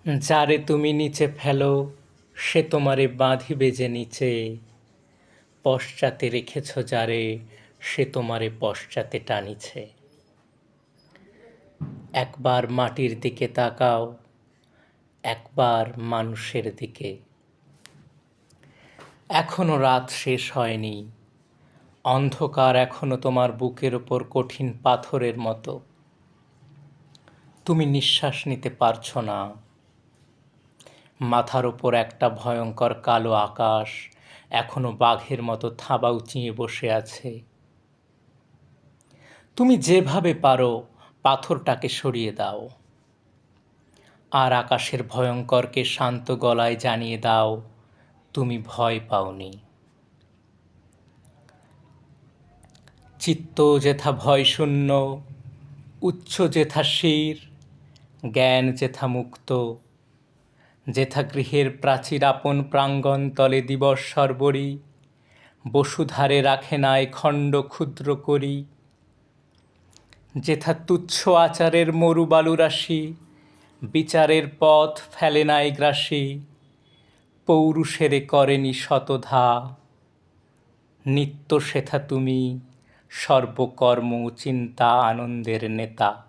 যারে তুমি নিচে ফেলো সে তোমারে বাঁধিবে যে নিচে, পশ্চাতে রেখেছ যারে সে তোমারে পশ্চাতে টানিছে। একবার মাটির দিকে তাকাও, একবার মানুষের দিকে। এখনো রাত শেষ হয়নি, অন্ধকার এখনো তোমার বুকের ওপর কঠিন পাথরের মতো। তুমি নিঃশ্বাস নিতে পারছো না। মাথার ওপর একটা ভয়ঙ্কর কালো আকাশ এখনো বাঘের মতো থাবা উঁচিয়ে বসে আছে। তুমি যেভাবে পারো পাথরটাকে সরিয়ে দাও, আর আকাশের ভয়ঙ্করকে শান্ত গলায় জানিয়ে দাও তুমি ভয় পাওনি। চিত্ত যেথা ভয়শূন্য, উচ্চ যেথা শির, জ্ঞান যেথা মুক্ত, যেথা গৃহের প্রাচীর আপন প্রাঙ্গণ তলে দিবস সর্বরি, বসুধারে রাখে নাই খণ্ড ক্ষুদ্র করি, যেথা তুচ্ছ আচারের মরু বালুরাশি, বিচারের পথ ফেলে নাই গ্রাসী, পৌরুষেরে করেনি শতধা, নিত্য সেথা তুমি সর্বকর্ম চিন্তা আনন্দের নেতা।